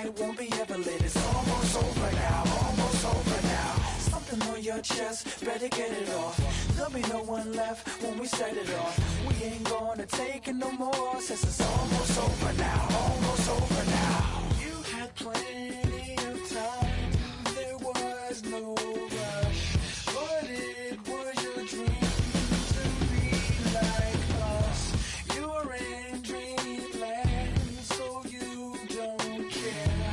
light won't be ever lit. It's almost over now, almost over now. Something on your chest, better get it off. There'll be no one left when we set it off. We ain't gonna take it no more, since it's almost over now, almost over now. You had plenty of time, there was no rush, but it was your dream to be like us. You're in dreamland, so you don't care.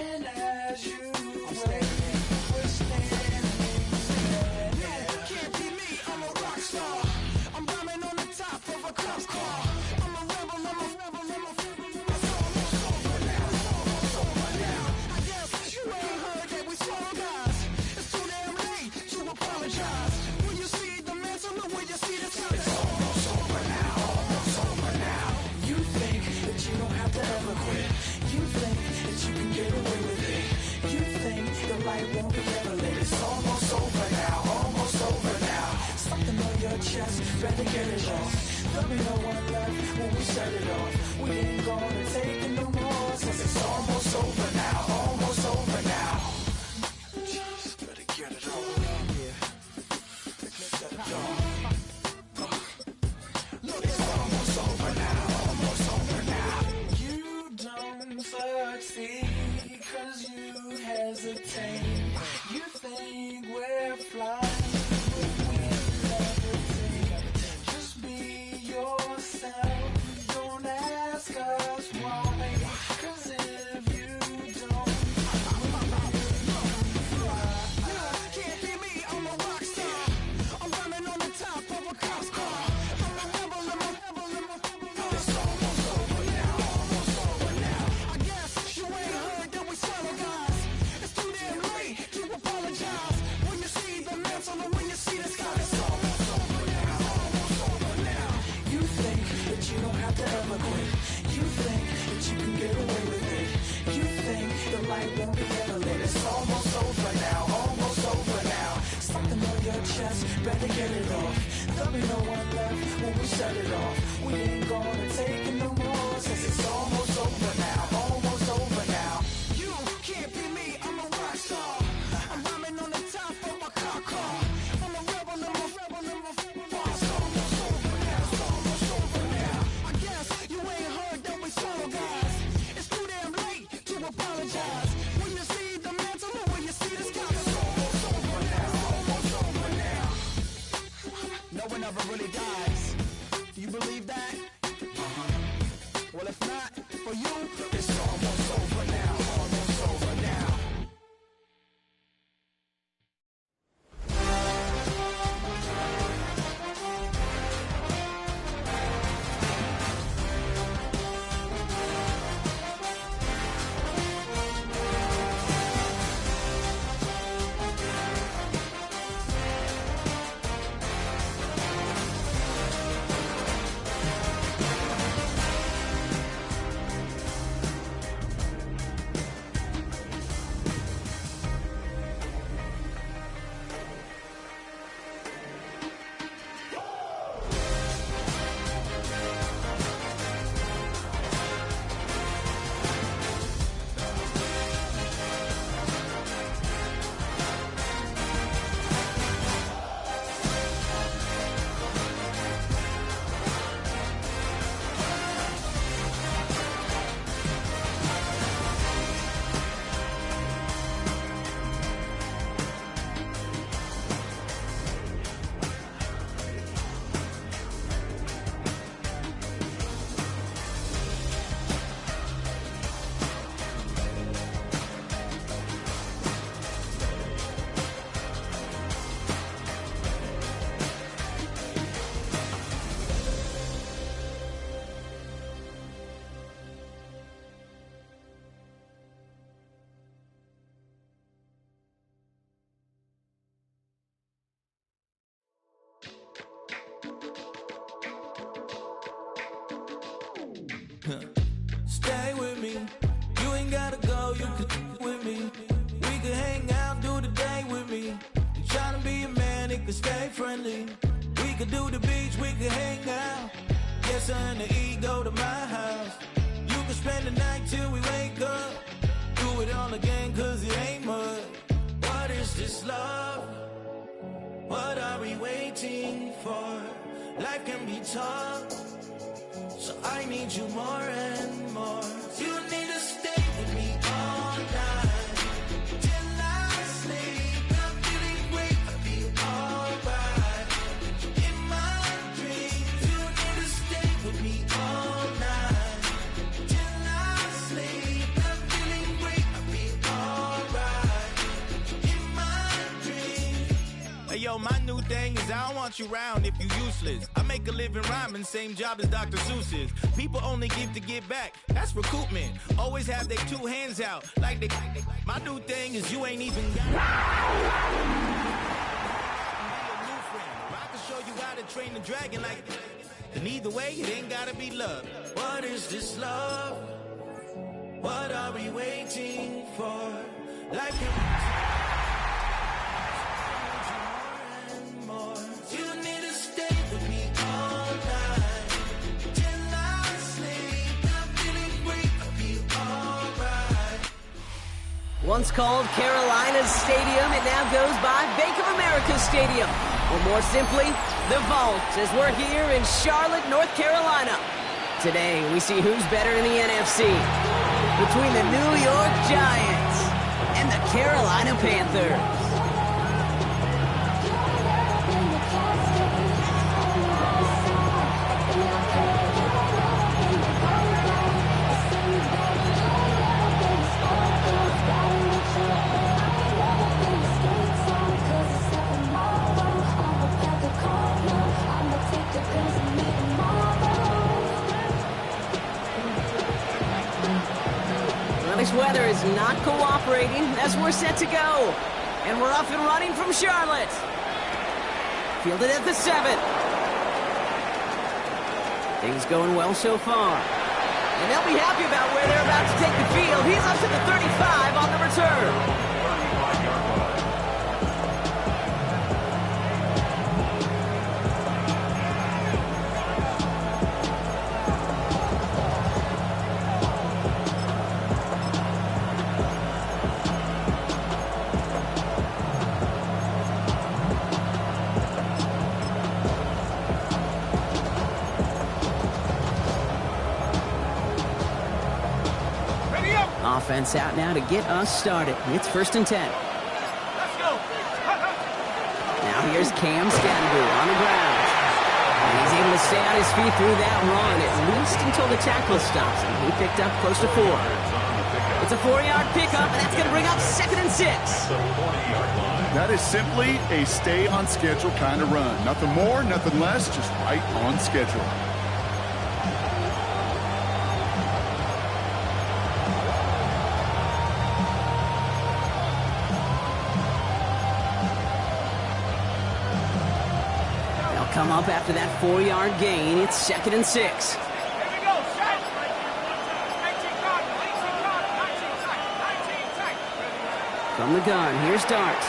And as you wait, we're standing there. No, can't be me, I'm a rock star. I'm rhyming on the top of a cop car. I'm a rebel, I'm a rebel, I'm a rebel. It's almost over now, it's almost over now. I guess you ain't heard that we swallow guys. It's too damn late to apologize. When you see the mantle, look when you see the sun. It's almost over now, almost over now. You think that you don't have to ever quit. You think that you can get away with it. You think the light won't be ever lit. It's almost over now, almost over now. Something on your chest, better get it off. There'll be no one left when we set it off. We ain't gonna take it no more, since it's almost over now, almost over now. Just better get it off. Yeah. Set it off. Look, it's almost over now, almost over now. You don't succeed, cause you hesitate. You think we're flying, but we're levitate. Just be yourself, don't ask us why, cause if you don't, can't be me, I'm a rock star. I'm running on the top of a cop's car. I'm a rebel, I'm a rebel, I'm a rebel. It's almost over now, almost over now. I guess you ain't heard that we swallow guys. It's too damn late to apologize. When you see the mantle or when you see the sky, it's almost over now, almost over now. You think that you don't have to ever quit. You think that you can get away with it. You think the light won't be ever lit. It's almost over now, almost over now. Something on your chest, better get it off. There'll be no one left when we set it off. We ain't gonna take it no more, since it's almost over now, almost over now. You can't be me, I'm a rock star. I'm rhyming on the top of my car. I'm a rebel, I'm a rebel, I'm a rebel. It's almost over now, it's almost over now. I guess you ain't heard that we swallow guys. It's too damn late to apologize. When you see the mantle or when you see the sky, it's almost over now, almost over now. No one ever really dies. Do you believe that? Well, if not, for you, it's almost over now, almost over now. Stay with me, you ain't gotta go, you can with me. We can hang out, do the day with me. You tryna be a man, it can stay friendly. We could do the beach, we could hang out. Yes, her and the E go to my house. You can spend the night till we wake up. again, cause it ain't mud. What is this love? What are we waiting for? Life can be tough, so I need you more and more. You need to stay with me all night till I sleep. I'm feeling great, I'll be alright. In my dreams, you need to stay with me all night till I sleep. I'm feeling great, I'll be alright. In my dreams. Hey yo, my new thing is I don't want you round if you useless. I make a living rhyming, same job as Dr. Seuss's. People only give to get back, that's recoupment. Always have their two hands out, like they. My new thing is you ain't even got a new friend. Or I can show you how to train the dragon like. And either way, it ain't gotta be love. What is this love? What are we waiting for? Life can be more. You need to stay with me all night till I sleep. I'm feeling great, I'll be alright. Once called Carolina's Stadium, it now goes by Bank of America Stadium. Or more simply, the Vault, as we're here in Charlotte, North Carolina. Today, we see who's better in the NFC. Between the New York Giants and the Carolina Panthers. This weather is not cooperating as we're set to go. And we're off and running from Charlotte. Fielded at the 7. Things going well so far. And they'll be happy about where they're about to take the field. He's up to the 35 on the return. Offense out now to get us started. It's 1st and 10. Let's go. Now here's Cam Scannaboo on the ground. And he's able to stay on his feet through that run, at least until the tackle stops him. He picked up close to 4. It's a 4-yard pickup, and that's going to bring up 2nd and 6. That is simply a stay on schedule kind of run. Nothing more, nothing less, just right on schedule. Come up after that 4-yard gain. It's 2nd and 6. Here we go, shot. 19 card, 19 tight. From the gun, here's Dart.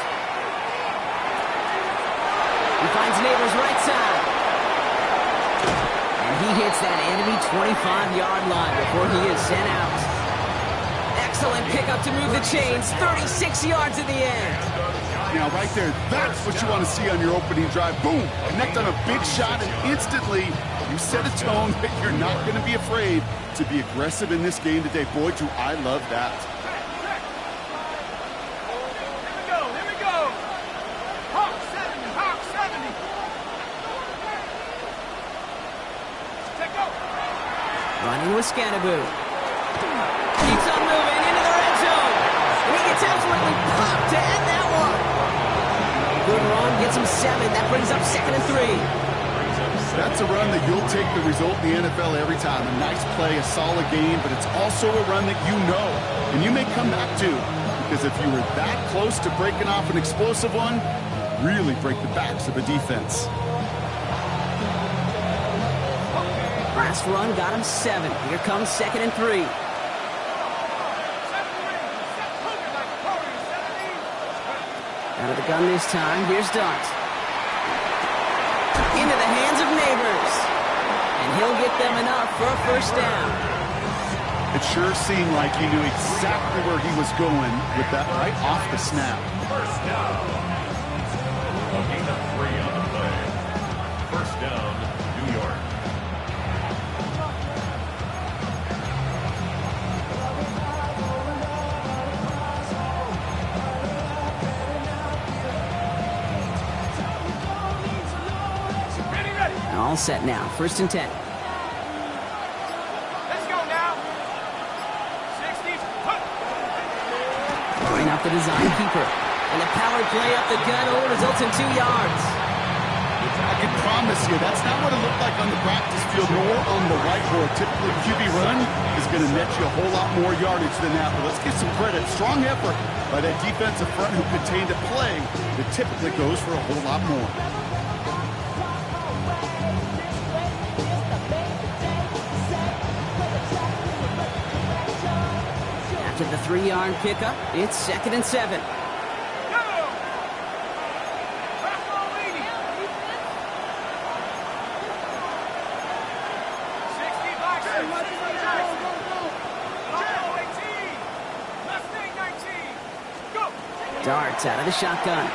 He finds Neighbors right side. And he hits that enemy 25-yard line before he is sent out. Excellent pickup to move the chains. 36 yards in the end. Now, right there, that's what you want to see on your opening drive. Boom! Connect on a big shot, and instantly you set a tone that you're not going to be afraid to be aggressive in this game today. Boy, do I love that. Here we go. Hawk 70. Take go. Running with Scannaboo. Keeps on moving into the red zone. And he gets absolutely popped to end that one. Good run, gets him 7. That brings up 2nd and 3. That's a run that you'll take the result in the NFL every time. A nice play, a solid game, but it's also a run that you know, and you may come back to, because if you were that close to breaking off an explosive one, you really break the backs of a defense. Last run got him 7. Here comes 2nd and 3. Out of the gun this time, here's Dart. Into the hands of Neighbors. And he'll get them enough for a 1st down. It sure seemed like he knew exactly where he was going with that right off the snap. First down. A gain of 3 on the play. First down, New York. All set now. First and 10. Let's go now. 60s. Bring up the design keeper. And the power play up the gun only results in 2 yards. I can promise you that's not what it looked like on the practice field nor on the whiteboard. Typically, QB run is going to net you a whole lot more yardage than that. But let's give some credit. Strong effort by that defensive front who contained a play that typically goes for a whole lot more. After the 3-yard pickup, it's 2nd and 7. Darts out of the shotgun.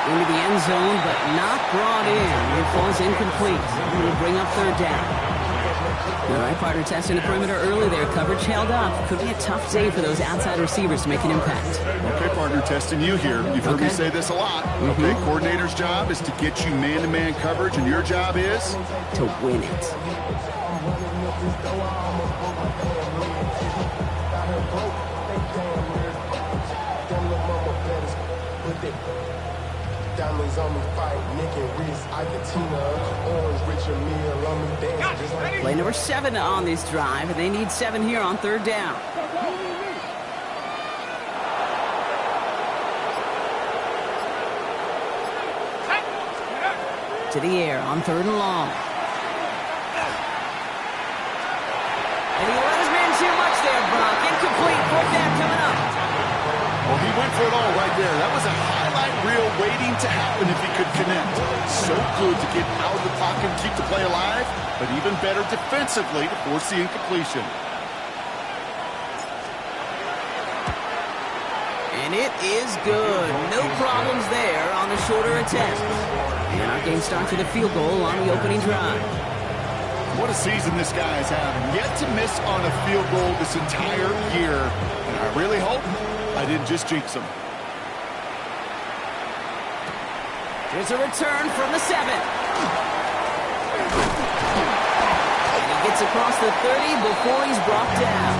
Into the end zone, but not brought in. It falls incomplete. It'll bring up 3rd down. All right, partner, testing the perimeter early there. Coverage held up. Could be a tough day for those outside receivers to make an impact. Okay, partner, testing you here. You've heard me say this a lot. Okay, coordinator's job is to get you man-to-man coverage, and your job is? To win it. Diamonds on me fight, Nick and Reese, Argentina, orange, Richard Mille on me dance just like... Play number 7 on this drive, and they need 7 here on 3rd down. To the air on 3rd and long. And he let his man too much there, Brock. Incomplete. 4th down coming up. Well, he went for it all right there. That was a highlight reel waiting to happen if he could connect. So good to get out of the pocket and keep the play alive, but even better defensively to force the incompletion. And it is good. No problems there on the shorter attempt. And our game starts with a field goal on the opening drive. What a season this guy is having. Yet to miss on a field goal this entire year. And I really hope I didn't just jinx him. Here's a return from the 7. And he gets across the 30 before he's brought down.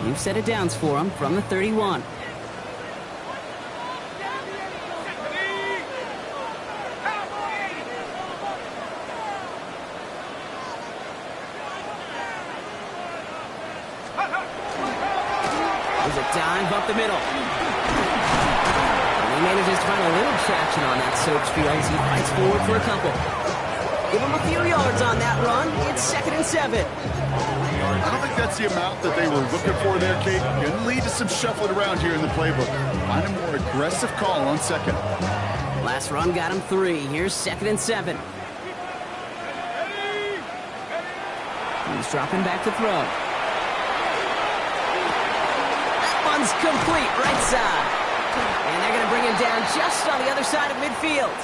You've set it downs for him from the 31. There's a dive up the middle. And he manages to find a little traction on that soap field as he fights forward for a couple. Give him a few yards on that run. It's 2nd and 7. I don't think that's the amount that they were looking for there, Kate. Going to lead to some shuffling around here in the playbook. Find a more aggressive call on 2nd. Last run got him 3. Here's 2nd and 7. He's dropping back to throw. That one's complete, right side. And they're going to bring him down just on the other side of midfield.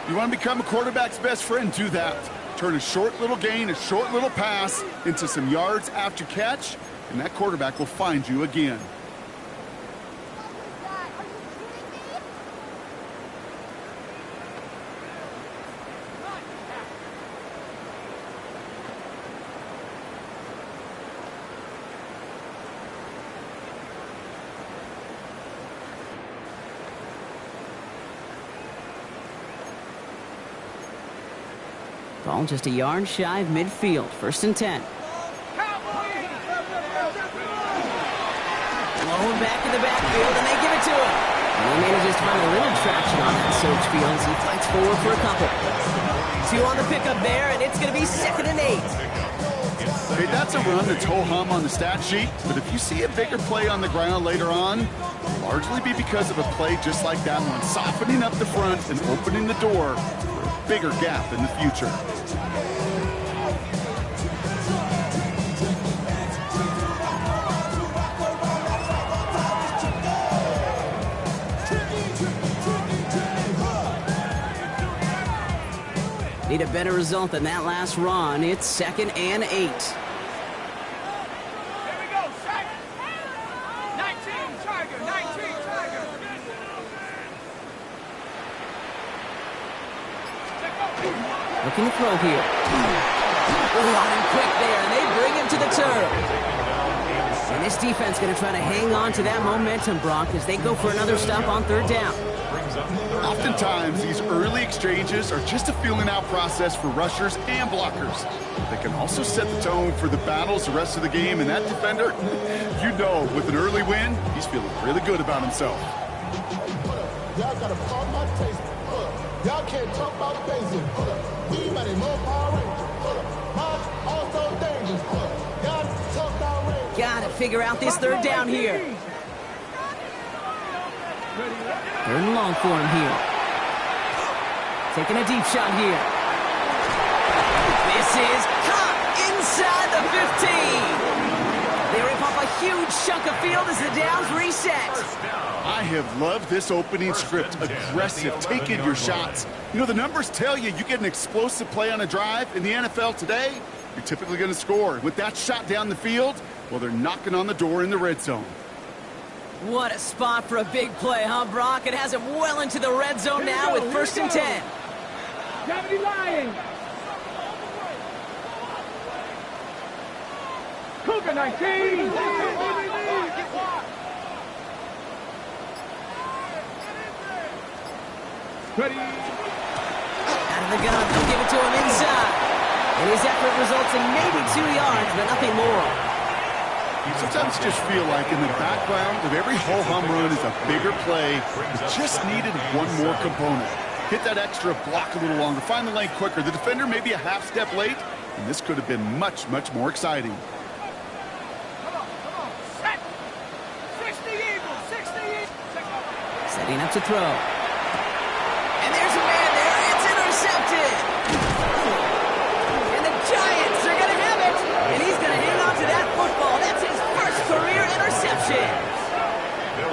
You want to become a quarterback's best friend, do that. Turn a short little gain, a short little pass into some yards after catch, and that quarterback will find you again. Ball just a yard shy of midfield. 1st and 10. Blown back in the backfield, and they give it to him. And he manages to find a little traction on that search field as he fights forward for a couple. 2 on the pickup there, and it's going to be 2nd and 8. Hey, that's a run that's ho-hum on the stat sheet, but if you see a bigger play on the ground later on, it'll largely be because of a play just like that one, softening up the front and opening the door for a bigger gap in the future. Need a better result than that last run. It's 2nd and 8. Here we go, set. 19, Tiger, 19, Tiger. Looking to throw here. Running quick there, and they bring him to the turf. And this defense going to try to hang on to that momentum, Brock, as they go for another stop on 3rd down. Oftentimes, these early exchanges are just a feeling out process for rushers and blockers. They can also set the tone for the battles the rest of the game, and that defender, you know, with an early win, he's feeling really good about himself. Y'all gotta call my taste. Y'all can't talk about basic. We mighty more Power Rangers. Mine also dangerous. Y'all talk about Rangers. Got to figure out this 3rd down here. 3rd and long for him here. Taking a deep shot here. This is caught inside the 15. They rip off a huge chunk of field as the downs reset. I have loved this opening script. Aggressive, taking your shots. You know, the numbers tell you get an explosive play on a drive in the NFL today, you're typically going to score. With that shot down the field, well, they're knocking on the door in the red zone. What a spot for a big play, huh, Brock? It has him well into the red zone now with 1st and 10. Gravity lying. Cougar 19. Ready. Out of the gun, they'll give it to him inside. And his effort results in maybe 2 yards, but nothing more. Sometimes you just feel like in the background of every ho-hum run is a bigger play that just needed one more component. Hit that extra block a little longer, find the lane quicker. The defender may be a half step late, and this could have been much, much more exciting. Come on, set. 60 Eagles, 60 Eagles. Setting up to throw. And there's a man there. It's intercepted. And the Giants are going to have it. And he's going to hang on to that football. That's his first career interception.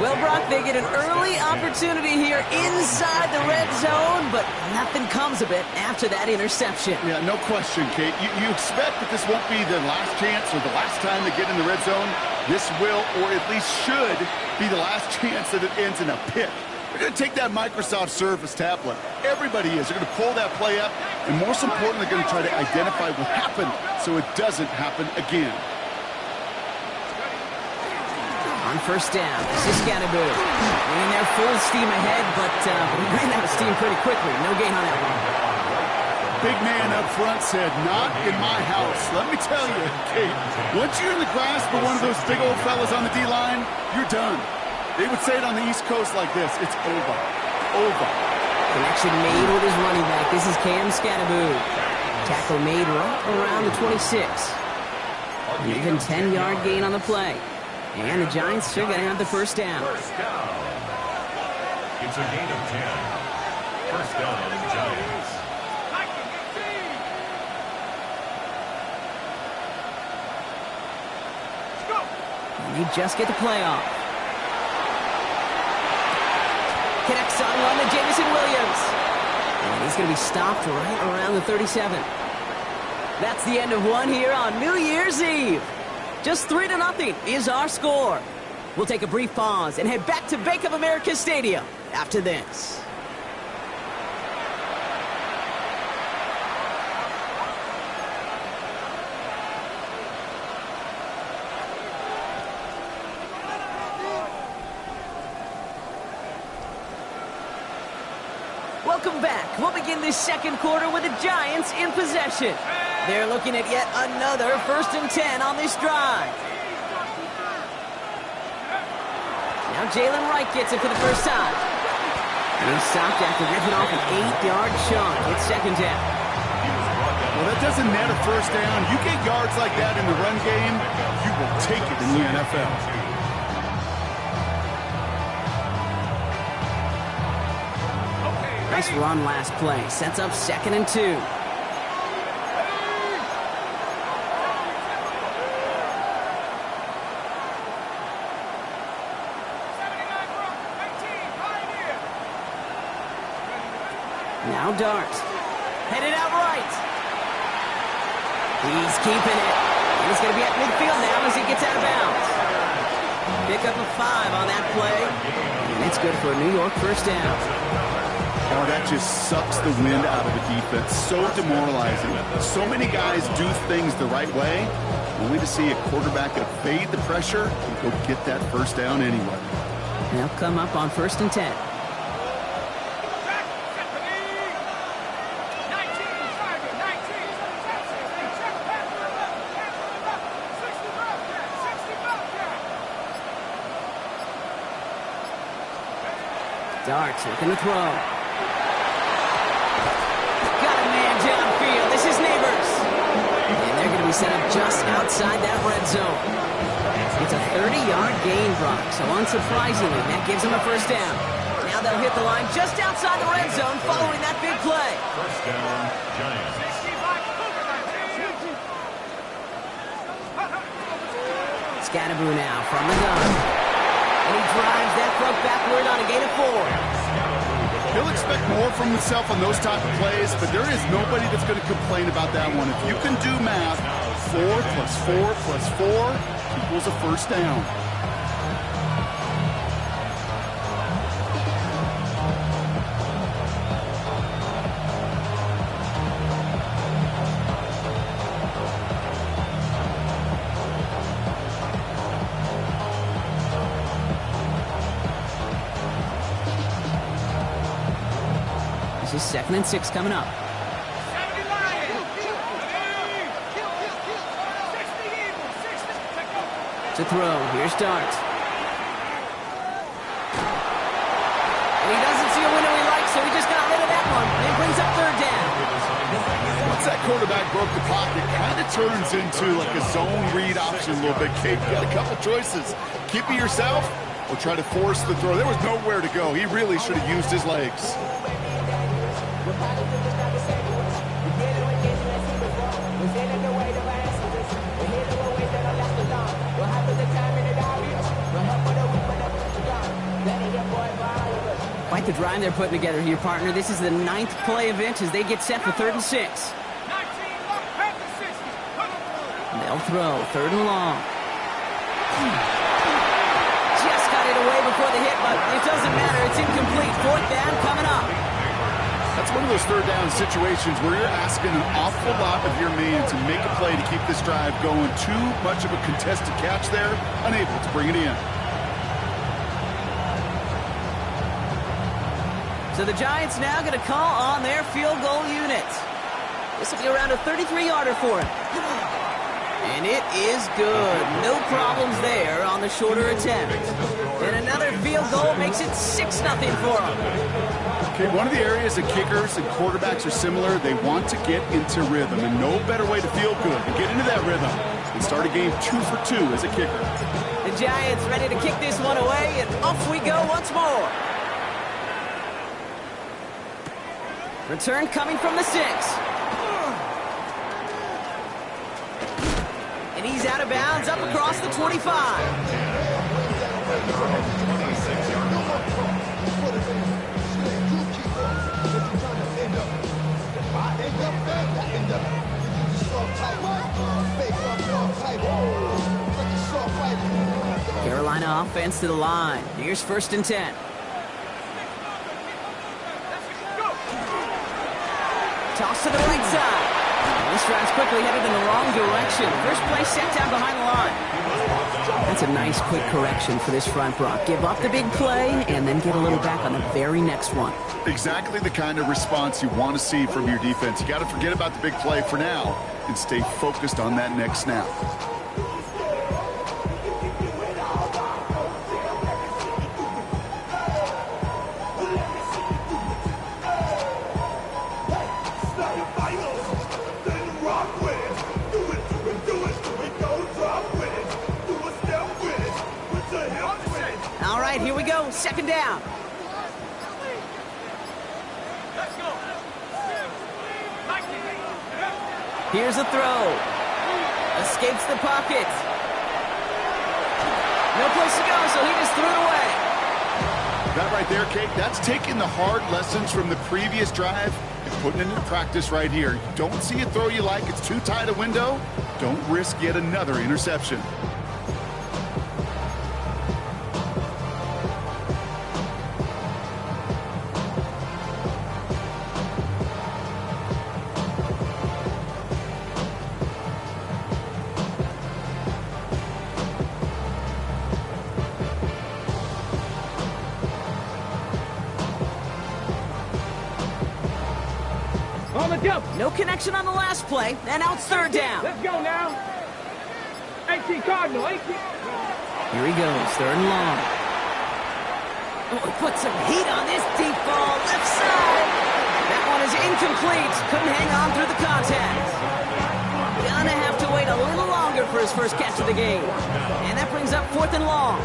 Well, Brock, they get an early opportunity here inside the red zone, but nothing comes of it after that interception. Yeah, no question, Kate. You expect that this won't be the last chance or the last time they get in the red zone. This will, or at least should, be the last chance that it ends in a pick. They're going to take that Microsoft Surface tablet. Everybody is. They're going to pull that play up, and most importantly, they're going to try to identify what happened so it doesn't happen again. On 1st down, this is Scatterboo. Bringing their full steam ahead, but he ran out of steam pretty quickly. No gain on that one. Big man up front said, "Not in my house." Let me tell you, Kate, once you're in the grasp of one of those big old fellas on the D-line, you're done. They would say it on the East Coast like this: it's over. Over. Connection made with his running back. This is Cam Scatterboo. Tackle made right around the 26. An even 10-yard gain on the play. And the Giants are going to have the 1st down. First down. It's a gain of 10. 1st down, Giants. And they just get the play off. Connects on one to Jamison Williams. And he's going to be stopped right around the 37. That's the end of one here on New Year's Eve. Just 3-0 is our score. We'll take a brief pause and head back to Bank of America Stadium after this. Welcome back. We'll begin this second quarter with the Giants in possession. They're looking at yet another 1st and 10 on this drive. Now Jalen Wright gets it for the first time. And he's stopped after ripping off an 8-yard chunk. It's 2nd down. Well, that doesn't net a first down. You get yards like that in the run game, you will take it in the NFL. Nice run last play. Sets up 2nd and 2. Now Dart. Headed out right. He's keeping it. And he's going to be at midfield now as he gets out of bounds. Pick up a 5 on that play. And it's good for a New York first down. Oh, that just sucks the wind out of the defense. So demoralizing. So many guys do things the right way, only to see a quarterback evade the pressure and go get that first down anyway. They'll come up on 1st and 10. Darts looking to throw. Set up just outside that red zone. It's a 30-yard gain, Brock, so unsurprisingly, that gives them a first down. Now they'll hit the line just outside the red zone following that big play. First down, Giants. Scatterboo now from the gun. And he drives that truck backward on a gain of 4. He'll expect more from himself on those type of plays, but there is nobody that's going to complain about that one. If you can do math, 4 plus 4 plus 4 equals a first down. This is 2nd and 6 coming up. To throw, here's Dart. And he doesn't see a window he likes, so he just got rid of that one. And brings up 3rd down. Once that quarterback broke the pocket, it kind of turns into like a zone read option a little bit. Kate, you got a couple choices. Keep it yourself or try to force the throw. There was nowhere to go. He really should have used his legs. Quite the drive they're putting together here, partner. This is the 9th play of it as they get set for 3rd and 6. They'll throw 3rd and long. Just got it away before the hit, but it doesn't matter. It's incomplete. 4th down coming up. That's one of those 3rd down situations where you're asking an awful lot of your man to make a play to keep this drive going. Too much of a contested catch there, unable to bring it in. So the Giants now going to call on their field goal unit. This will be around a 33-yarder for him. And it is good. No problems there on the shorter attempt. And another field goal makes it 6-0 for him. Okay, one of the areas that kickers and quarterbacks are similar, they want to get into rhythm. And no better way to feel good than get into that rhythm and start a game 2 for 2 as a kicker. The Giants ready to kick this one away, and off we go once more. Return coming from the 6. And he's out of bounds up across the 25. Carolina offense to the line. Here's 1st and 10. Toss to the right side. This drive's quickly headed in the wrong direction. First play set down behind the line. That's a nice quick correction for this front, Brock. Give up the big play and then get a little back on the very next one. Exactly the kind of response you want to see from your defense. You got to forget about the big play for now and stay focused on that next snap. All right, here we go. Second down. Let's go. Here's a throw. Escapes the pocket. No place to go, so he just threw it away. That right there, Kate, that's taking the hard lessons from the previous drive and putting it into practice right here. You don't see a throw you like, it's too tight a window. Don't risk yet another interception. On the jump. No connection on the last play, and now it's third down. Let's go now. 18 Cardinal, 18. Here he goes, third and long. Oh, he put some heat on this deep ball, left side. That one is incomplete. Couldn't hang on through the contact. Gonna have to wait a little longer for his first catch of the game. And that brings up fourth and long.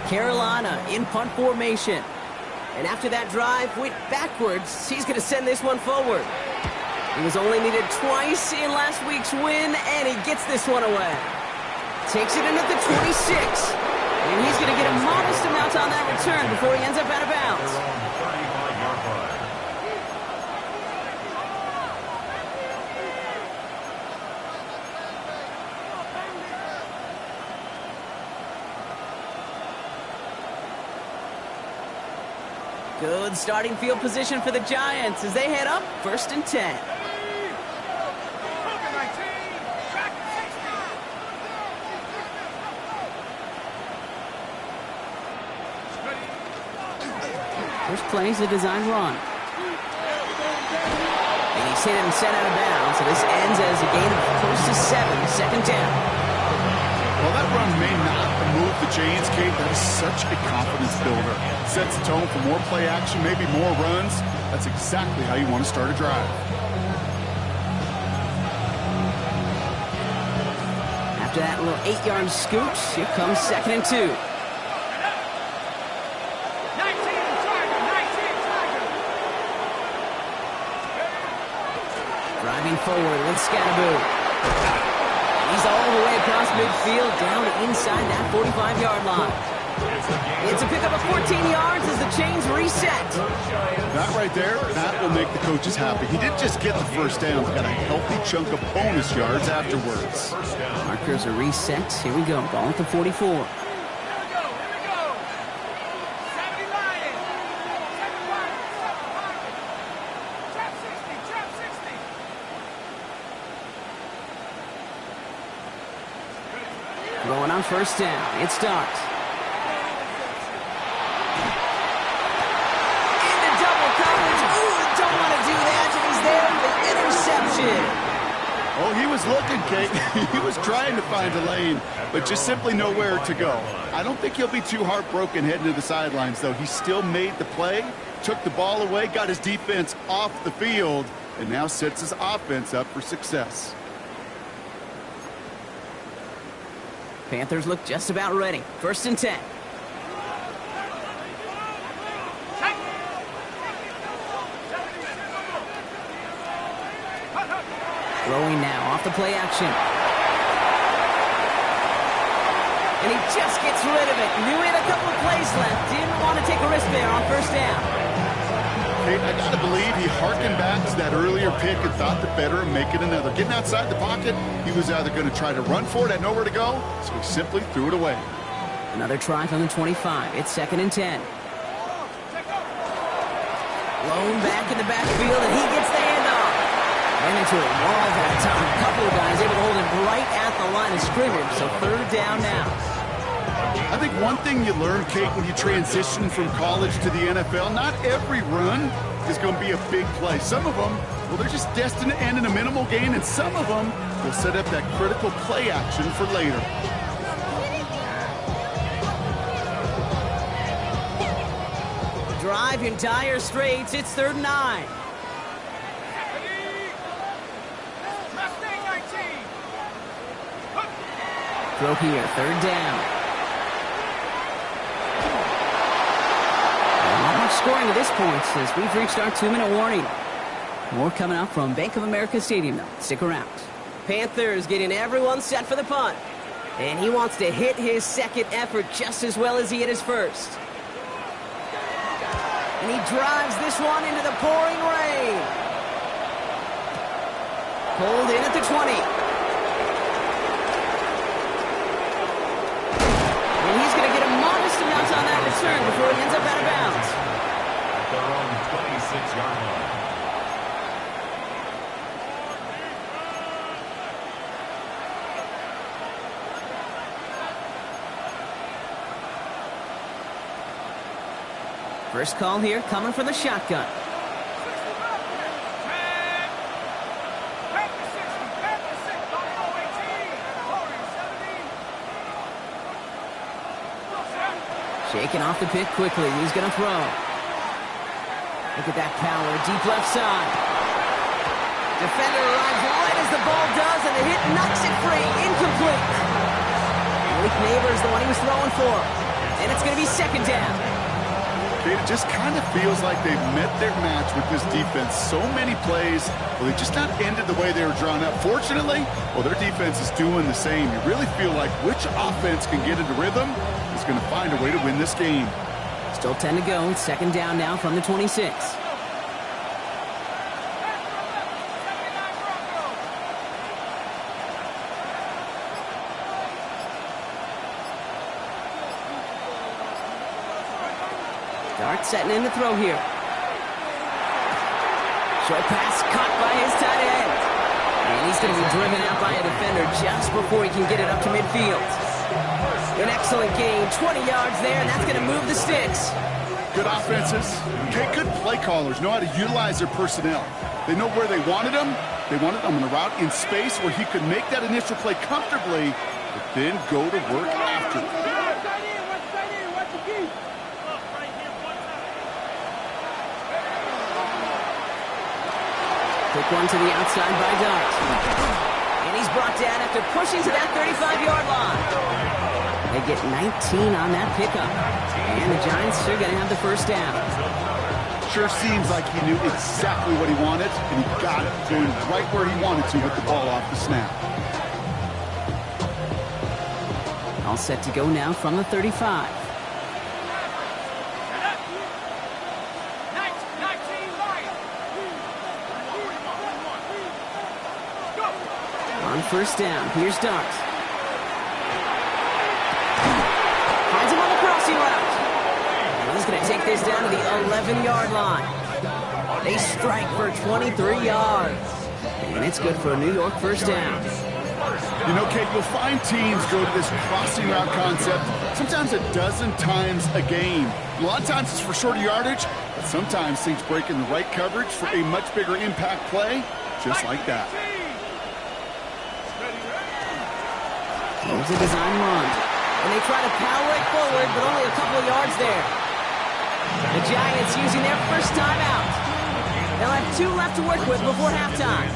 Carolina in punt formation. And after that drive went backwards, he's going to send this one forward. He was only needed twice in last week's win, and he gets this one away. Takes it in at the 26. And he's going to get a modest amount on that return before he ends up out of bounds. Good starting field position for the Giants as they head up first and 10. First play's a design run. And he's hit and sent out of bounds, so this ends as a gain of close to 7, second down. Well, that run may not move the chains, Kate. That is such a confidence builder. Sets the tone for more play action, maybe more runs. That's exactly how you want to start a drive. After that little 8-yard scooch, here comes second and 2. 19 Tiger, 19 Tiger. Driving forward with Scatterboo. He's all the way across midfield, down inside that 45-yard line. It's a pickup of 14 yards as the chains reset. That right there, that will make the coaches happy. He didn't just get the first down, he got a healthy chunk of bonus yards afterwards. Markers are reset. Here we go, ball at the 44. Here we go. 70 Lions. 7 Lions. Trap 60, trap 60. Going on first down. It starts. Into double coverage. Ooh, don't want to do that. He's there for the interception. Oh, he was looking, Kate. He was trying to find a lane, but just simply nowhere to go. I don't think he'll be too heartbroken heading to the sidelines, though. He still made the play, took the ball away, got his defense off the field, and now sets his offense up for success. Panthers look just about ready. First and 10. Throwing now off the play action. And he just gets rid of it. Knew he had a couple of plays left. Didn't want to take a risk there on first down. Kate, I got to believe he harkened back to that earlier pick and thought the better of making another. Getting outside the pocket, he was either going to try to run for it, had nowhere to go, so he simply threw it away. Another try from the 25. It's second and 10. Blown back in the backfield, and he gets the handoff. Ran into a wall that time. A couple of guys able to hold him right at the line of scrimmage, so third down now. I think one thing you learn, Kate, when you transition from college to the NFL, not every run is going to be a big play. Some of them, well, they're just destined to end in a minimal gain, and some of them will set up that critical play action for later. Drive in dire straits. It's 3rd and 9. Throw here, 3rd down. Not much scoring at this point as we've reached our 2-minute warning. More coming up from Bank of America Stadium, though. Stick around. Panthers getting everyone set for the punt. And he wants to hit his second effort just as well as he hit his first. And he drives this one into the pouring rain. Pulled in at the 20. And he's going to get a modest amount on that return before he ends up out of bounds. At their own 26-yard line. First call here coming from the shotgun. Shaking off the pick quickly. He's going to throw. Look at that power. Deep left side. Defender arrives right as the ball does, and the hit knocks it free. Incomplete. Malik Neighbors, the one he was throwing for. And it's going to be 2nd down. It just kind of feels like they've met their match with this defense. So many plays, well, they just not ended the way they were drawn up. Fortunately, well, their defense is doing the same. You really feel like which offense can get into rhythm is going to find a way to win this game. Still 10 to go. 2nd down now from the 26. Dart setting in to throw here. Short pass caught by his tight end. And he's going to be driven out by a defender just before he can get it up to midfield. An excellent gain, 20 yards there, and that's going to move the sticks. Good offenses. Okay, good play callers know how to utilize their personnel. They know where they wanted them. They wanted them on a route in space where he could make that initial play comfortably, but then go to work after. Quick one to the outside by Dart. And he's brought down after pushing to that 35-yard line. They get 19 on that pickup. And the Giants are going to have the first down. Sure seems like he knew exactly what he wanted, and he got it, going right where he wanted to with the ball off the snap. All set to go now from the 35. On first down, here's Dart. Finds him on the crossing route. And he's going to take this down to the 11-yard line. They strike for 23 yards. And it's good for a New York first down. You know, Kate, you'll find teams go to this crossing route concept sometimes a dozen times a game. A lot of times it's for shorter yardage, but sometimes things break in the right coverage for a much bigger impact play, just like that. Here's a design run. And they try to power it forward, but only a couple of yards there. The Giants using their first timeout. They'll have 2 left to work with before halftime.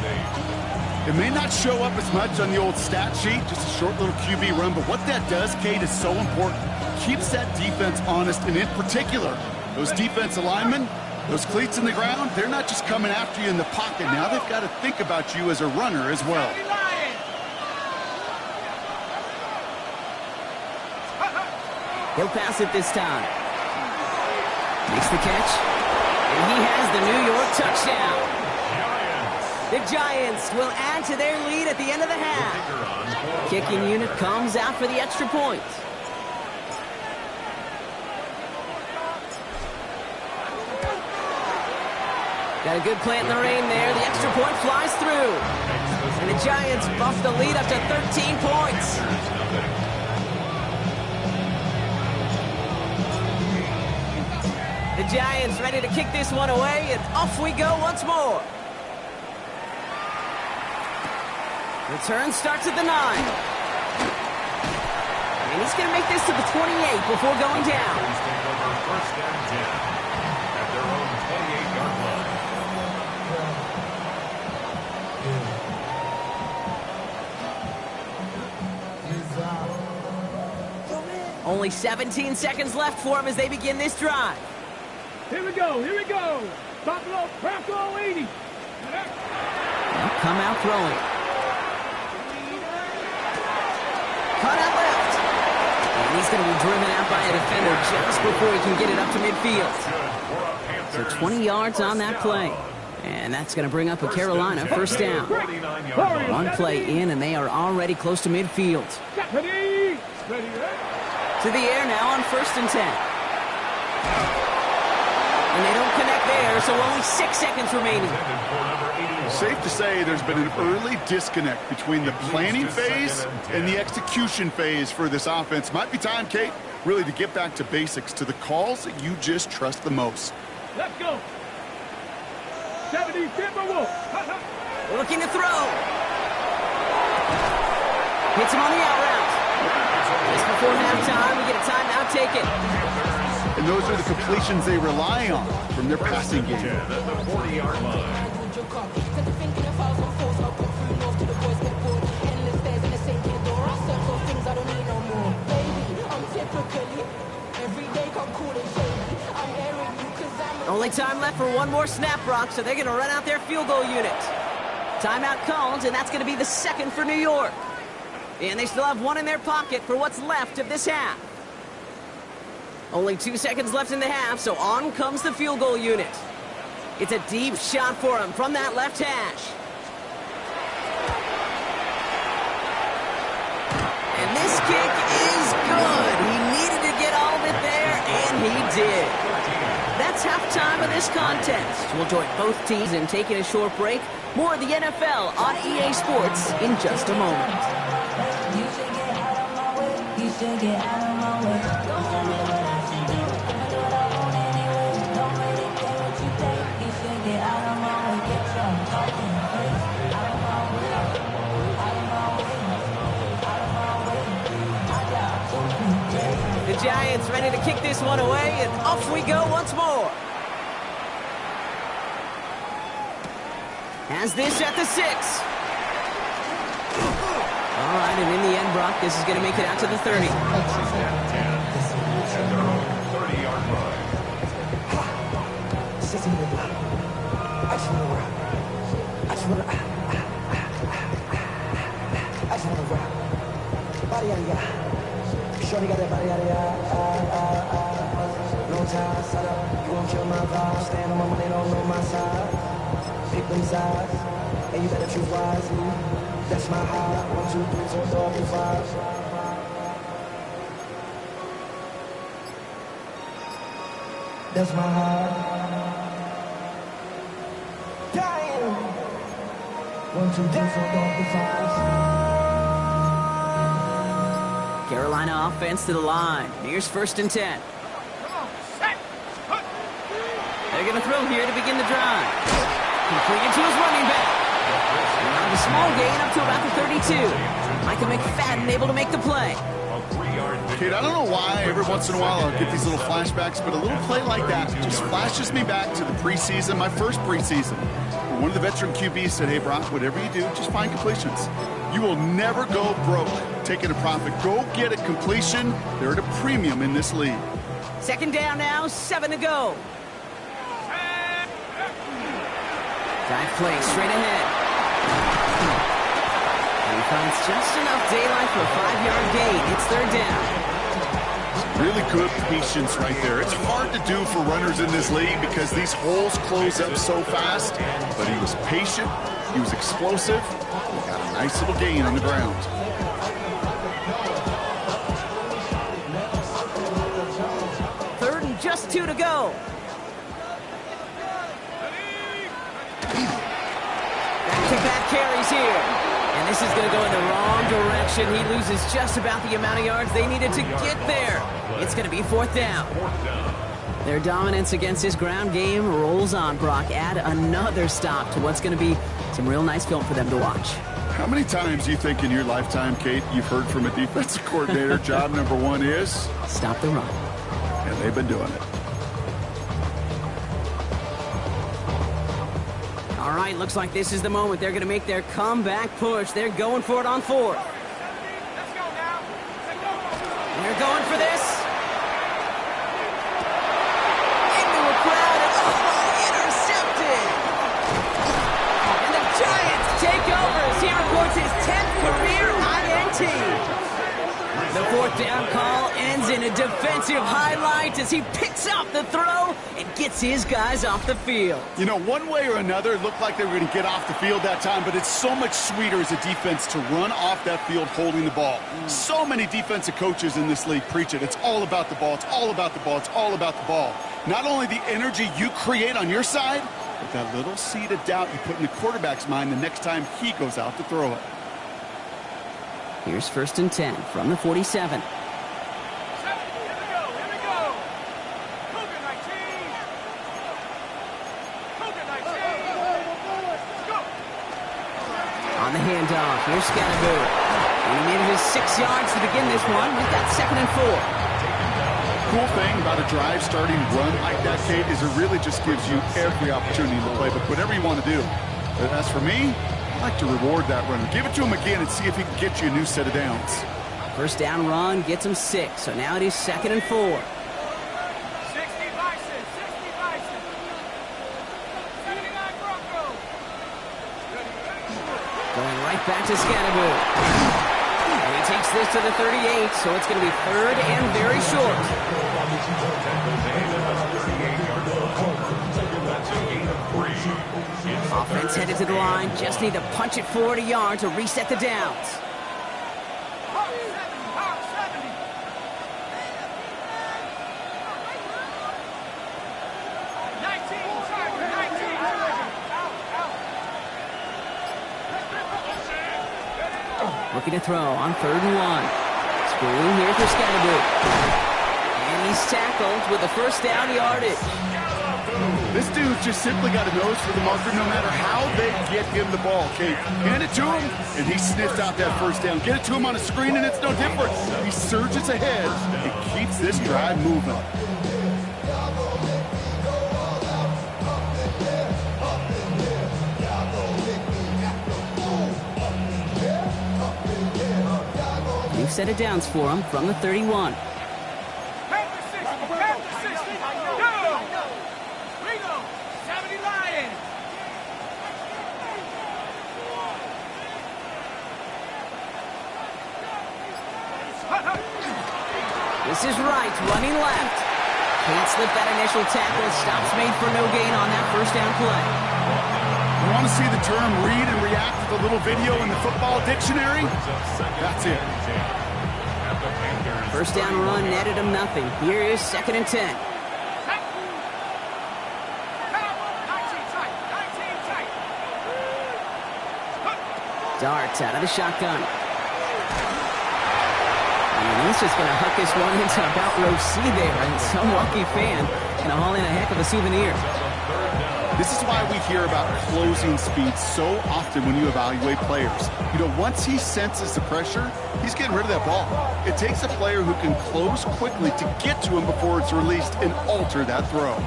It may not show up as much on the old stat sheet, just a short little QB run, but what that does, Kate, is so important. Keeps that defense honest, and in particular, those defensive linemen, those cleats in the ground, they're not just coming after you in the pocket. Now they've got to think about you as a runner as well. He'll pass it this time. Makes the catch. And he has the New York touchdown. The Giants will add to their lead at the end of the half. Kicking unit comes out for the extra point. Got a good plant in the rain there. The extra point flies through. And the Giants buff the lead up to 13 points. The Giants ready to kick this one away, and off we go once more. Return starts at the 9. And he's going to make this to the 28 before going down. First down 10 at their own 28-yard line. Only 17 seconds left for him as they begin this drive. Here we go, here we go. Buffalo, Bronco 80. They'll come out throwing. Cut out left. And he's going to be driven out by a defender just before he can get it up to midfield. So 20 yards on that play. And that's going to bring up a Carolina first down. One play in, and they are already close to midfield. Ready. To the air now on 1st and 10. And they don't connect there, so only 6 seconds remaining. Safe to say there's been an early disconnect between the planning phase and the execution phase for this offense. Might be time, Kate, really to get back to basics, to the calls that you just trust the most. Let's go. 70 Timberwolves. Looking to throw. Hits him on the out route. Just before halftime, we get a timeout taken. And those are the completions they rely on from their passing game. At the 40-yard line. Only time left for one more snap, Brock, so they're going to run out their field goal unit. Timeout called, and that's going to be the second for New York. And they still have one in their pocket for what's left of this half. Only 2 seconds left in the half, so on comes the field goal unit. It's a deep shot for him from that left hash. And this kick is good. He needed to get all of it there, and he did. That's halftime of this contest. We'll join both teams in taking a short break. More of the NFL on EA Sports in just a moment. You should get out of my way. You should get out of my way. Don't tell me what I should do. I'ma do what I want anyway. Don't really care what you think. You should get out of my way. Get your fucking face out of my way. Out of my way. Out of my way. I got too many days. The Giants ready to kick this one away, and off we go once more. Has this at the 6. All right, and in the end, Brock, this is going to make it out to the 30. At their own 30-yard line. I just want to rap. I just want to rap. Body out of ya. Shorty got that body out of ya. No time, set up. You won't kill my vibe. Stand on my money, don't know my side. Pick them sides, and you better choose wisely. That's my high. 1, 2, 3, 4, 5, 5. That's my high. Damn. 1, 2, 3, 4, 5. Carolina offense to the line. Here's 1st and 10. They're going to throw here to begin the drive. Completed to his running back. Now the small gain up to about the 32. Micah McFadden able to make the play. Kate, I don't know why every once in a while I'll get these little flashbacks, but a little play like that just flashes me back to the preseason, my first preseason. One of the veteran QBs said, hey, Brock, whatever you do, just find completions. You will never go broke taking a profit. Go get a completion. They're at a premium in this league. 2nd down now, 7 to go. Dive play straight ahead. And he finds just enough daylight for a 5-yard gain. It's 3rd down. Really good patience right there. It's hard to do for runners in this league because these holes close up so fast. But he was patient. He was explosive. He got a nice little gain on the ground. Third and just 2 to go. this is going to go in the wrong direction. He loses just about the amount of yards they needed to get there. It's going to be 4th down. Their dominance against this ground game rolls on, Brock. Add another stop to what's going to be some real nice film for them to watch. How many times do you think in your lifetime, Kate, you've heard from a defensive coordinator, job number 1 is? Stop the run. And they've been doing it. All right, looks like this is the moment. They're going to make their comeback push. They're going for it on 4th. Let's go now. They're going for this. Into a crowd, and intercepted. And the Giants take over as he records his 10th career INT. The 4th down call ends in a defensive highlight as he picks up the throw and gets his guys off the field. You know, one way or another, it looked like they were going to get off the field that time, but it's so much sweeter as a defense to run off that field holding the ball. So many defensive coaches in this league preach it. It's all about the ball. It's all about the ball. It's all about the ball. Not only the energy you create on your side, but that little seed of doubt you put in the quarterback's mind the next time he goes out to throw it. Here's 1st and 10 from the 47. Here we go. Cougar 19. Cougar 19. Let's go. On the handoff, here's Scatterboot. He needed his 6 yards to begin this one. We've got 2nd and 4. Cool thing about a drive starting run like that, Kate, is it really just gives you every opportunity to play, but whatever you want to do. But as for me, I like to reward that runner. Give it to him again and see if he can get you a new set of downs. 1st down run gets him 6, so now it is 2nd and 4. 60 Bison. 60 Bison. 79 Broncos. Going right back to Scatterboot. And he takes this to the 38, so it's going to be 3rd and very short. Offense headed to the line. Just need to punch it forward a yard to reset the downs. Hawk 70. 19 Tiger. 19 Tiger. Looking to throw on 3rd and 1. Screen here for Scatterboot. And he's tackled with the 1st down yardage. This dude's just simply got a nose for the marker no matter how they get him the ball, Kate. Hand it to him, and he sniffs out that 1st down. Get it to him on a screen, and it's no different. He surges ahead and keeps this drive moving. New set of downs for him from the 31. Panther 60. Panther 60. Go. Ringo. 70 Lions. This is right, running left. Can't slip that initial tackle. Stops made for no gain on that 1st down play. You want to see the term read and react to the little video in the football dictionary? That's it. 1st down run netted him nothing. Here is 2nd and 10. 19 tight. 19 tight. Darts out of the shotgun. And he's just going to hook this one into about row C there. And some lucky fan going to haul in a heck of a souvenir. This is why we hear about closing speed so often when you evaluate players. You know, once he senses the pressure, he's getting rid of that ball. It takes a player who can close quickly to get to him before it's released and alter that throw.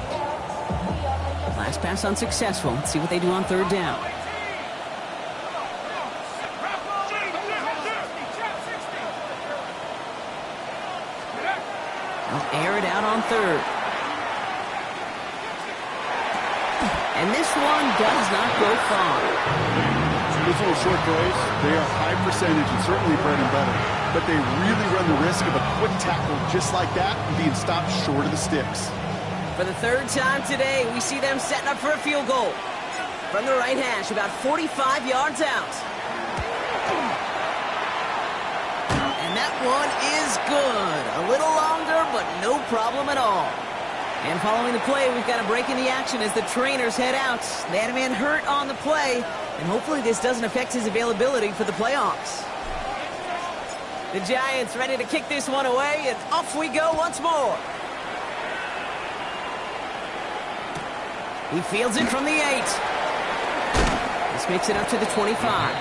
Last pass unsuccessful. Let's see what they do on 3rd down. They'll air it out on 3rd. And this one does not go far. Those little short throws, they are high percentage and certainly bread and butter. But they really run the risk of a quick tackle just like that and being stopped short of the sticks. For the 3rd time today, we see them setting up for a field goal. From the right hash, about 45 yards out. And that one is good. A little longer, but no problem at all. And following the play, we've got a break in the action as the trainers head out. They had a man hurt on the play. And hopefully this doesn't affect his availability for the playoffs. The Giants ready to kick this one away, and off we go once more. He fields it from the 8. This makes it up to the 25.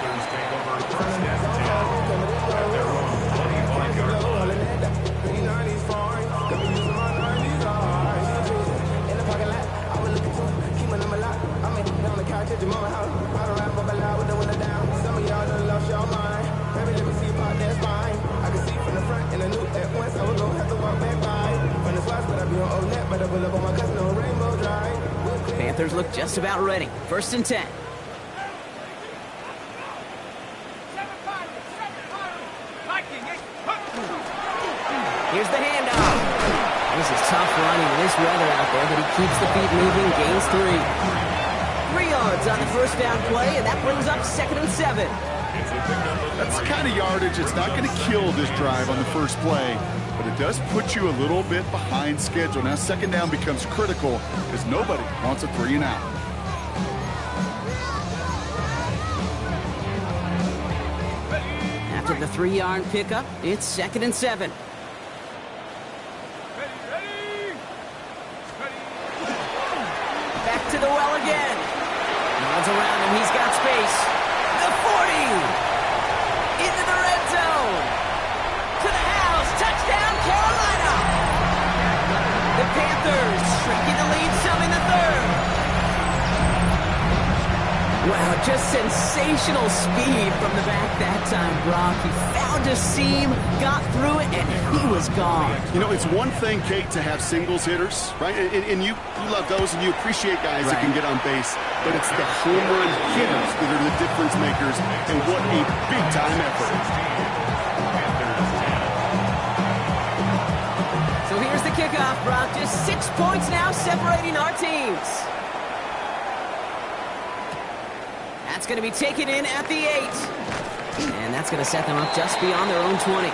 Panthers look just about ready. 1st and 10. Here's the handoff. This is tough running in this weather out there, but he keeps the feet moving, gains 3. 3 yards on the first down play, and that brings up 2nd and 7. That's the kind of yardage it's not going to kill this drive on the first play, but it does put you a little bit behind schedule. Now 2nd down becomes critical because nobody wants a 3 and out. After the 3-yard pickup, it's 2nd and 7. Back to the well again. Runs around him, he's got space. The 40! Into the red zone! To the house! Touchdown, Carolina! The Panthers shrinking the lead some in the 3rd. Wow, just sensational speed from the back that time, Brock. He found a seam, got through it, and he was gone. You know, it's one thing, Kate, to have singles hitters, right? And you love those, and you appreciate guys that can get on base. But it's the home run hitters that are the difference makers, and what a big-time effort. So here's the kickoff, Brock. Just 6 points now separating our teams. That's going to be taken in at the 8. And that's going to set them up just beyond their own 20.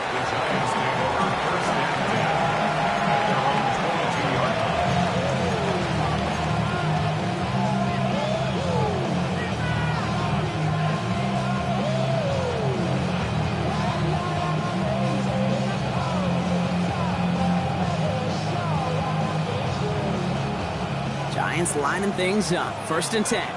Giants lining things up. 1st and 10.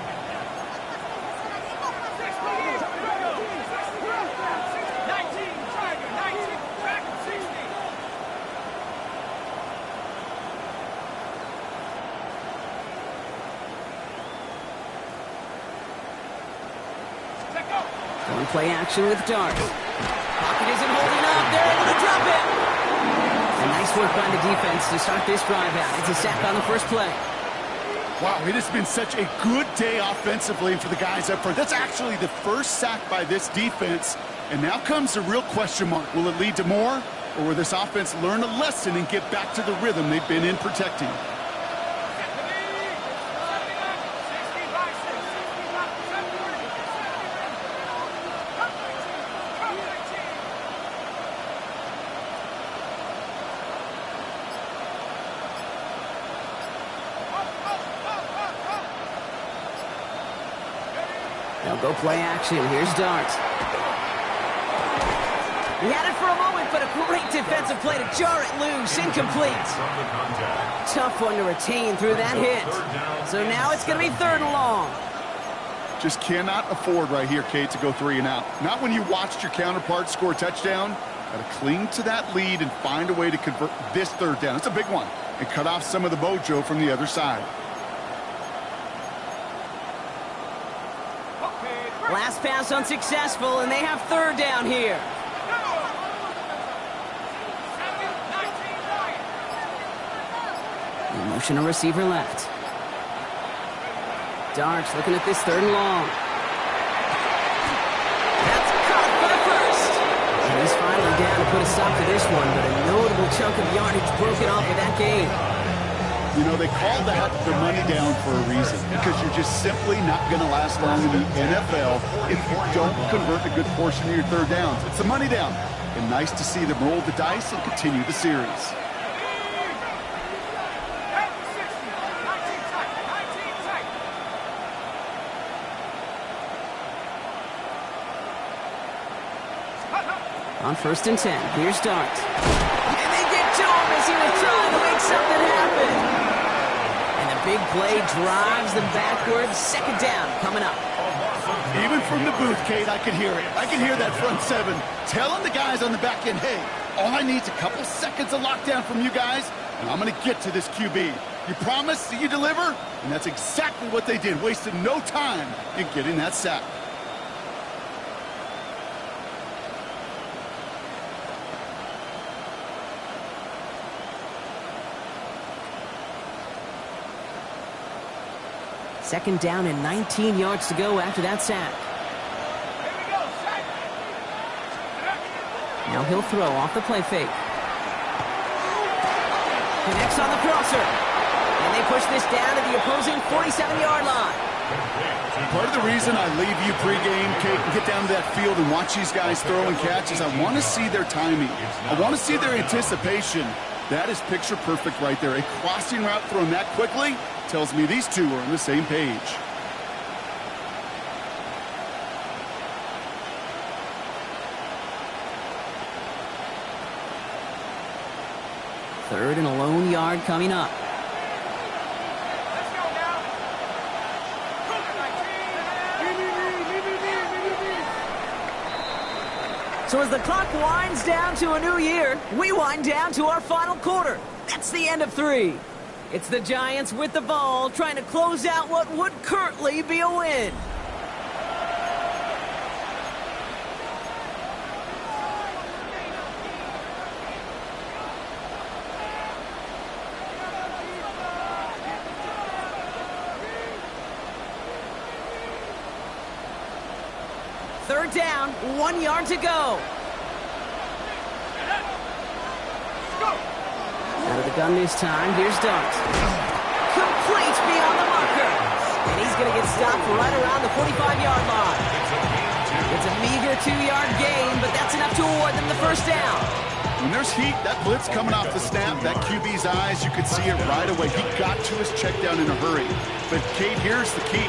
Play action with Dart. Pocket isn't holding up. They're able to drop it. And nice work by the defense to start this drive out. It's a sack on the first play. Wow, it has been such a good day offensively for the guys up front. That's actually the first sack by this defense. And now comes the real question mark. Will it lead to more? Or will this offense learn a lesson and get back to the rhythm they've been in protecting? They'll go play action. Here's Dart. He had it for a moment, but a great defensive play to jar it loose. Incomplete. Tough one to retain through that hit. So now it's going to be 3rd and long. Just cannot afford right here, Kate, to go 3 and out. Not when you watched your counterpart score a touchdown. Got to cling to that lead and find a way to convert this 3rd down. It's a big one. And cut off some of the mojo from the other side. Last pass unsuccessful, and they have 3rd down here. Motion a receiver left. Darts looking at this 3rd and long. That's caught for the 1st. And he's finally down to put a stop to this one, but a notable chunk of yardage broken off of that game. You know, they call that the money down for a reason, because you're just simply not going to last long in the NFL if you don't convert a good portion of your 3rd downs. It's the money down. And nice to see them roll the dice and continue the series. On 1st and 10, here's Dart. And they get to him as he was trying to make something happen. And the big play drives them backwards. 2nd down coming up. Even from the booth, Kate, I could hear it. I could hear that front 7 telling the guys on the back end, hey, all I need is a couple seconds of lockdown from you guys, and I'm going to get to this QB. You promise that you deliver? And that's exactly what they did, wasted no time in getting that sack. Second down and 19 yards to go after that sack. Now he'll throw off the play fake. Connects on the crosser. And they push this down to the opposing 47-yard line. Part of the reason I leave you pregame, Kate, and get down to that field and watch these guys throw and catch is I want to see their timing. I want to see their anticipation. That is picture perfect right there. A crossing route thrown that quickly tells me these two are on the same page. Third and a lone yard coming up. Let's go now. So as the clock winds down to a new year, we wind down to our final quarter. That's the end of 3. It's the Giants with the ball trying to close out what would currently be a win. Third down, 1 yard to go. Out of the gun this time, here's Dart. Complete beyond the marker. And he's going to get stopped right around the 45-yard line. It's a meager 2-yard gain, but that's enough to award them the first down. When there's heat, that blitz coming off the snap, that QB's eyes, you could see it right away. He got to his check down in a hurry. But, Kate, here's the key.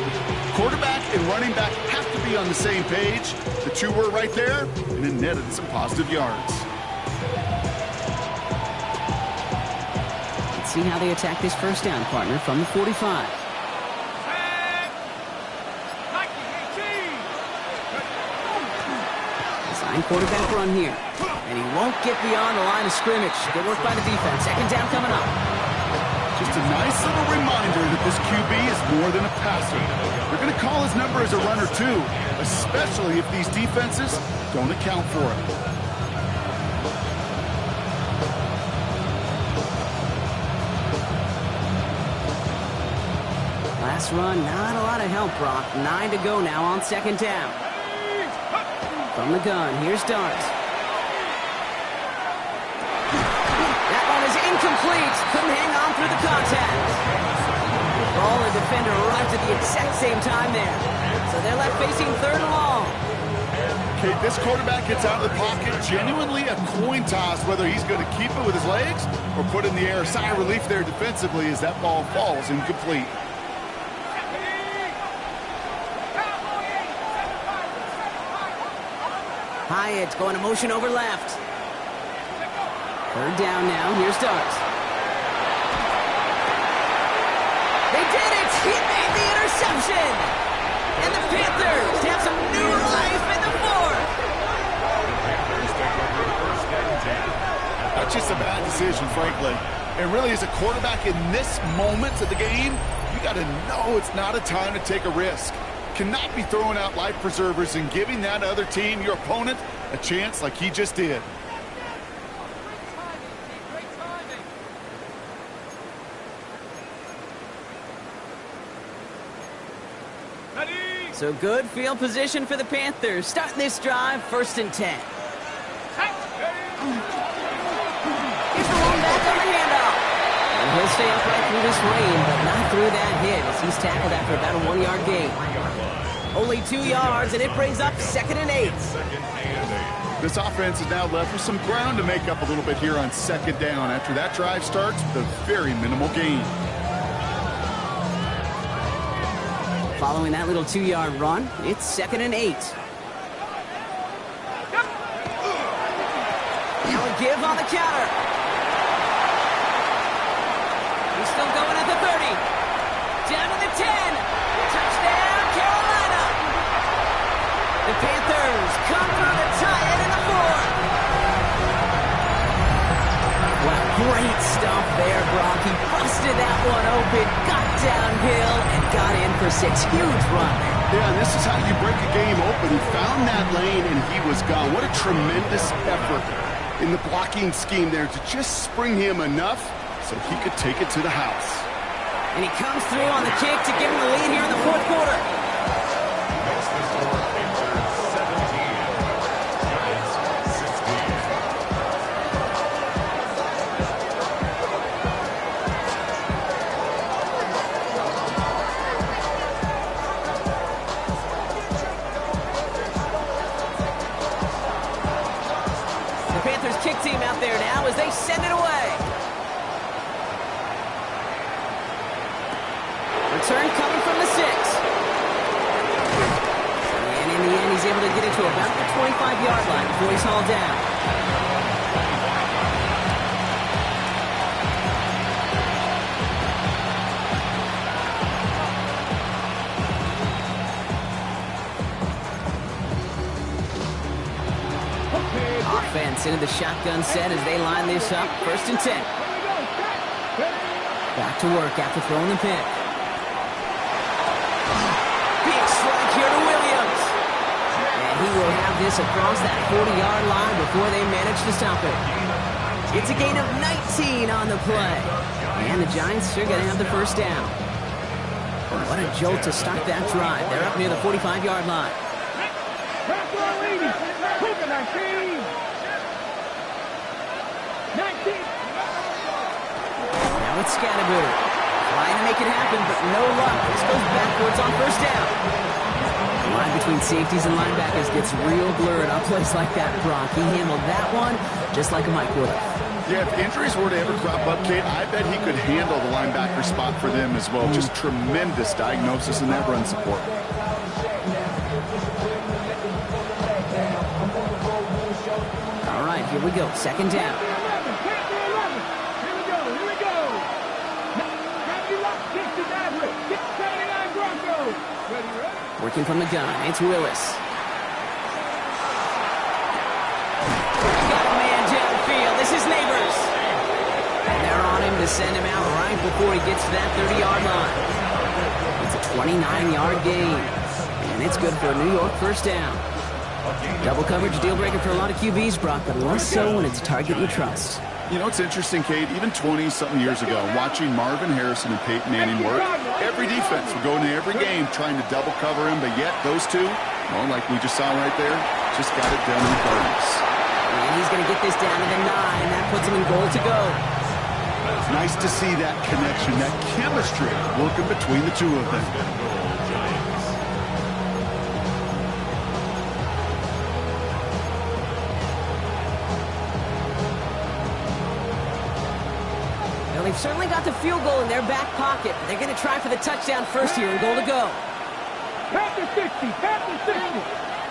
Quarterback and running back have to be on the same page. The two were right there, and it netted some positive yards. Let's see how they attack this first down, partner, from the 45. Design quarterback run here. And he won't get beyond the line of scrimmage. Good work by the defense. Second down coming up. Just a nice little reminder that this QB is more than a passer. They're going to call his number as a runner, too, especially if these defenses don't account for it. Last run, not a lot of help, Brock. 9 to go now on second down. From the gun, here's Dart. That one is incomplete. Couldn't hang on through the contact. The ball and defender arrived at the exact same time there. So they're left facing third and long. Okay, this quarterback gets out of the pocket. Genuinely a coin toss whether he's going to keep it with his legs or put it in the air. Sigh of relief there defensively as that ball falls incomplete. Hyatt going to motion over left. Third down now. Here's Dart. They did it! He made the interception! And the Panthers have some new life in the fourth! That's just a bad decision, frankly. And really, as a quarterback in this moment of the game, you got to know it's not a time to take a risk. Cannot be throwing out life preservers and giving that other team, your opponent, a chance like he just did. So good field position for the Panthers. Starting this drive, 1st and 10. Here's the one back on the handoff. And he'll stay upright through this rain, but not through that hit as he's tackled after about a 1-yard gain. Only 2 yards, and it brings up 2nd and 8. This offense is now left with some ground to make up a little bit here on 2nd down after that drive starts with a very minimal gain. Following that little 2-yard run, it's 2nd and 8. give on the counter. He's still going at the 30. Down to the 10. Touchdown, Carolina. The Panthers come through to tie it in the 4th. Wow, great stuff there, Brock. He busted that one open, got downhill, and got in for 6. Huge run. Yeah, and this is how you break a game open. He found that lane, and he was gone. What a tremendous effort in the blocking scheme there to just spring him enough so he could take it to the house. And he comes through on the kick to give him the lead here in the 4th quarter. Makes the score Panthers 17, Giants 16. The Panthers kick team out there now as they send it away. Return coming from the 6. And in the end, he's able to get it to about the 25-yard line before he's hauled down. Offense into the shotgun set as they line this up. 1st and 10. Back to work after throwing the pick. Big strike here to Williams. And he will have this across that 40-yard line before they manage to stop it. It's a gain of 19 on the play. And the Giants are going to have the 1st down. What a jolt to start that drive. They're up near the 45-yard line. Now it's Scatterboot. Trying to make it happen, but no luck. This goes backwards on 1st down. The line between safeties and linebackers gets real blurred on plays like that, Brock. He handled that one just like a Mike would have. Yeah, if injuries were to ever crop up, Kate, I bet he could handle the linebacker spot for them as well. Just tremendous diagnosis in that run support. All right, here we go. 2nd down. Working from the gun, it's Willis. Got a man downfield. This is Neighbors. And they're on him to send him out right before he gets to that 30-yard line. It's a 29-yard gain. And it's good for a New York 1st down. Double coverage deal breaker for a lot of QBs, Brock, but less so when it's a target you trust. You know, it's interesting, Kate, even 20-something years ago, watching Marvin Harrison and Peyton Manning work, every defense would go into every game trying to double cover him, but yet those two, well, like we just saw right there, just got it done regardless. And he's going to get this down to the 9. That puts him in goal to go. It's nice to see that connection, that chemistry working between the two of them. They've certainly got the field goal in their back pocket. They're going to try for the touchdown first here and goal to go. Panther 60, Panther 60,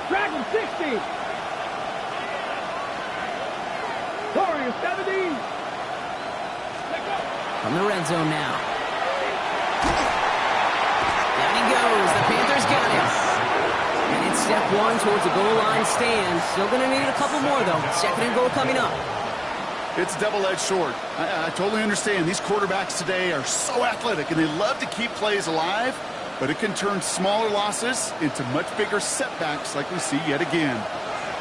Dragon 60. Warrior 70. From the red zone now. Down he goes. The Panthers got him. And it's step 1 towards the goal line stand. Still going to need a couple more, though. 2nd and goal coming up. It's double-edged sword. I totally understand. These quarterbacks today are so athletic, and they love to keep plays alive, but it can turn smaller losses into much bigger setbacks like we see yet again.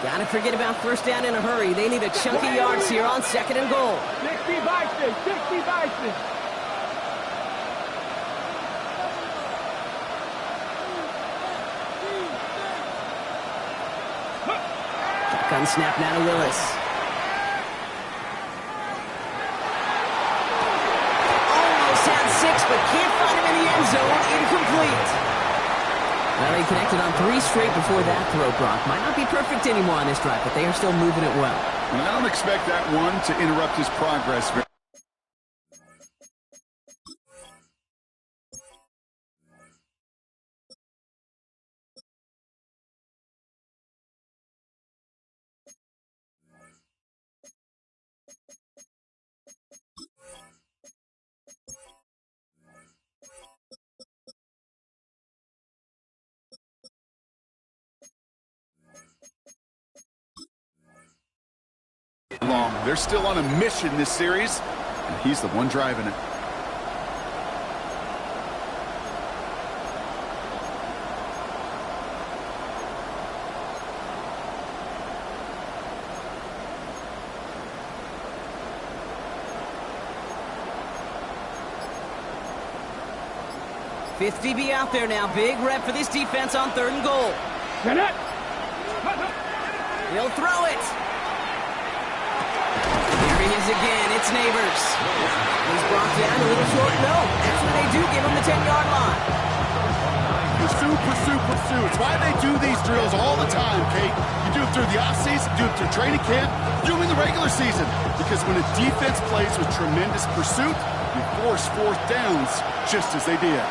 Gotta forget about 1st down in a hurry. They need a chunky yards here on 2nd and goal. 60 Bison, 60 Bison. Gun snap now to Willis. Almost had 6, but can't find him in the end zone. Incomplete. Well, he connected on 3 straight before that throw, Brock. Might not be perfect anymore on this drive, but they are still moving it well. And I don't expect that one to interrupt his progress. They're still on a mission this series, and he's the one driving it. Fifth DB out there now. Big rep for this defense on 3rd and goal. He'll throw it. Here he is again. It's Neighbors. He's brought down a little short. No, that's when they do give him the 10-yard line. Pursue, pursue, pursue. It's why they do these drills all the time, Kate. You do it through the offseason, do it through training camp, do them in the regular season. Because when a defense plays with tremendous pursuit, you force 4th downs just as they did.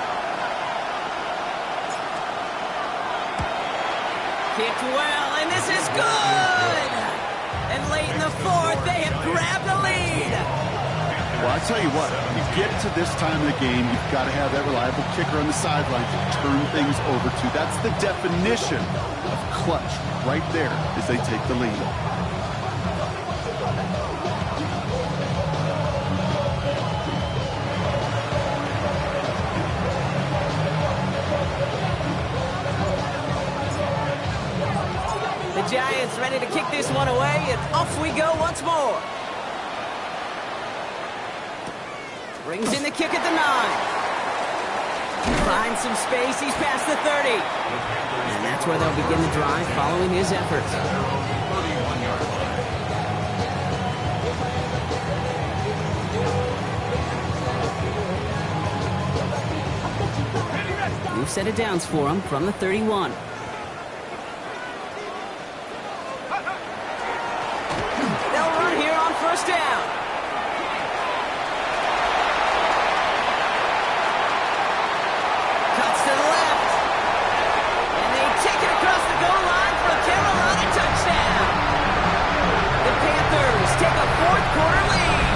Kicked well, and this is good! And late in the 4th, they have grabbed the lead! Well, I tell you what, you get to this time of the game, you've got to have that reliable kicker on the sideline to turn things over to. That's the definition of clutch right there as they take the lead. The Giants ready to kick this one away, and off we go once more. Brings in the kick at the 9. Finds some space, he's past the 30. And that's where they'll begin the drive following his efforts. New set of downs for him from the 31. They'll run here on 1st down. Cuts to the left. And they take it across the goal line for a Carolina touchdown. The Panthers take a 4th quarter lead.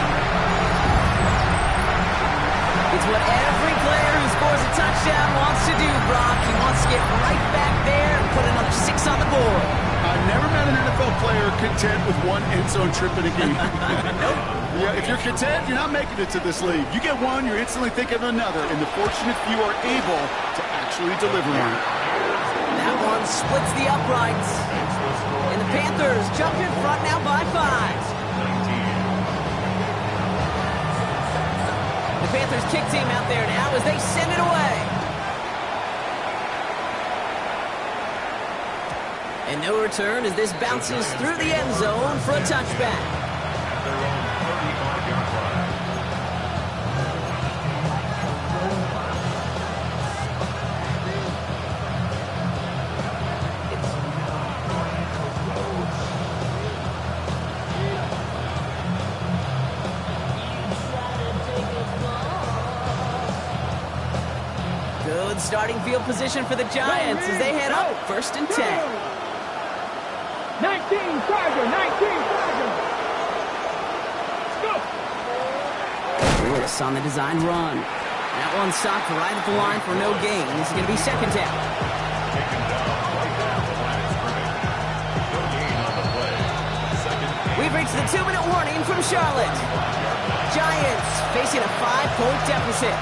It's what every player who scores a touchdown wants to do, Brock. He wants to get right back there and put another 6 on the board. I've never met an NFL player content with one end zone trip in a game. Nope. Yeah, if you're content, you're not making it to this league. You get one, you're instantly thinking of another, and the fortunate few are able to actually deliver on it. That one splits the uprights. And the Panthers jump in front now by 5. The Panthers kick team out there now as they send it away. And no return as this bounces through the end zone for a touchback. Good starting field position for the Giants as they head up 1st and 10. 19 Charger, 19 Charger. Let's go. Lewis on the design run. That one stopped right at the line for no gain. This is going to be 2nd down. Taken down right at the line of scrimmage. No gain on the play. 2nd. We've reached the 2-minute warning from Charlotte. Giants facing a 5-point deficit.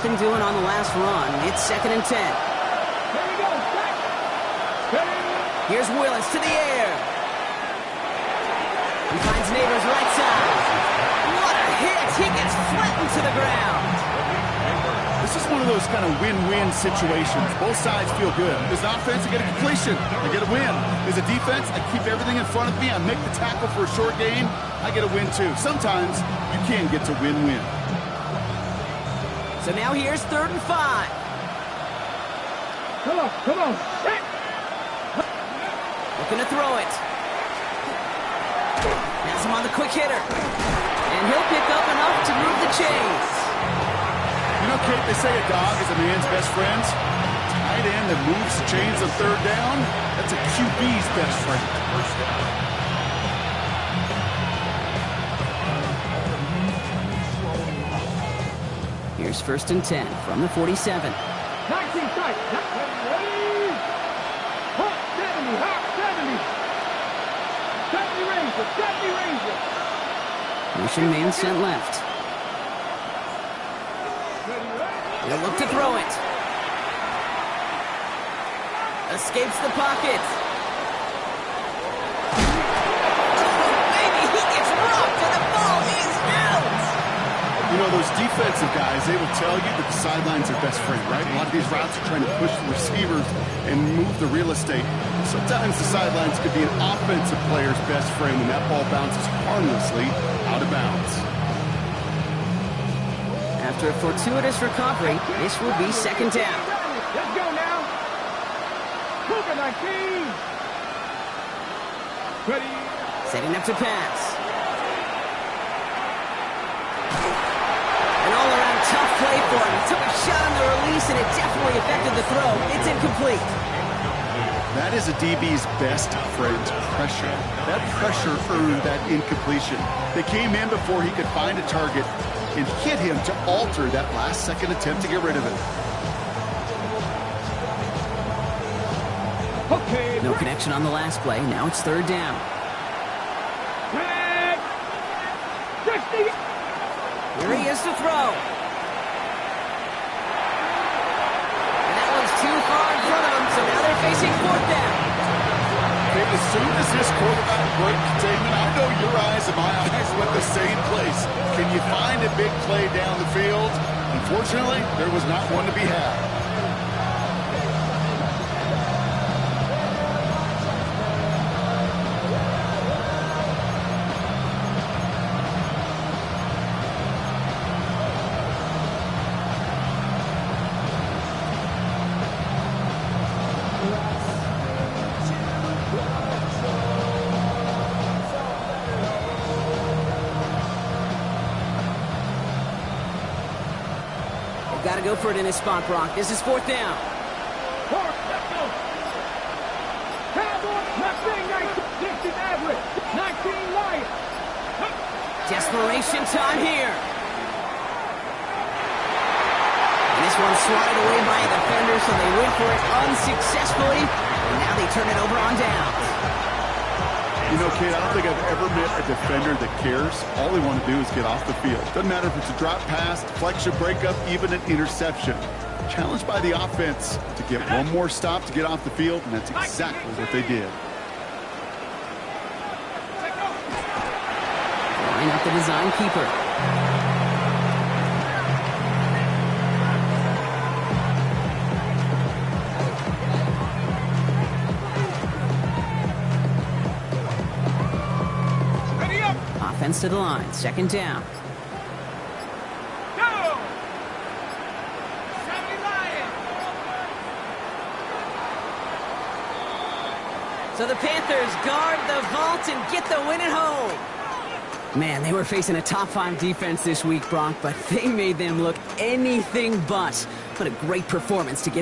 Nothing doing on the last run. It's 2nd and 10. Here we go. Here's Willis to the air. He finds Neighbors right side. What a hit! He gets flattened to the ground. This is one of those kind of win-win situations. Both sides feel good. As an offense, I get a completion. I get a win. As a defense, I keep everything in front of me. I make the tackle for a short gain. I get a win, too. Sometimes you can get to win-win. So now here's 3rd and 5. Come on, come on. Looking to throw it. Has him on the quick hitter. And he'll pick up enough to move the chains. You know, Kate, they say a dog is a man's best friend. Tight end that moves the chains on 3rd down, that's a QB's best friend. 1st down. Here's 1st and 10 from the 47. 19 Charger. right. Ready? Hot 70, hot 70. 70 Ranger, 70 Ranger. Motion man sent left. He'll look to throw it. Escapes the pocket. Maybe he gets rocked and the ball is out. You know, those defensive guys, they will tell you that the sideline's their best friend, right? A lot of these routes are trying to push the receivers and move the real estate. Sometimes the sidelines could be an offensive player's best friend when that ball bounces harmlessly out of bounds. After a fortuitous recovery, this will be second down. Let's go now. Cougar 19. Ready? Setting up to pass. An all-around tough play for him. He took a shot on the release, and it definitely affected the throw. It's incomplete. That is a DB's best friend, pressure. That pressure earned that incompletion. They came in before he could find a target and hit him to alter that last-second attempt to get rid of it. Okay. No connection on the last play. Now it's third down. Red. 60. Here he is to throw. And that one's too far in front of him, so now they're facing fourth down. Okay, as soon as this quarterback broke containment, I know your eyes and my eyes went the same place. Can you find a big play down the field? Unfortunately, there was not one to be had. Got to go for it in his spot, Brock. This is fourth down. Fourth, let's go. Cowboy, Mustang 19, 60 average, 19 Lion. Desperation time here. And this one's swatted away by a defender, so they went for it unsuccessfully. And now they turn it over on downs. You know, Kate, I don't think I've ever met a defender that cares. All they want to do is get off the field. Doesn't matter if it's a drop pass, deflection, breakup, even an interception. Challenged by the offense to get one more stop to get off the field, and that's exactly what they did. Line up the design keeper. Offense to the line, second down. Go! 70 Lion. So the Panthers guard the vault and get the win at home. Man, they were facing a top 5 defense this week, Brock, but they made them look anything but. What a great performance to get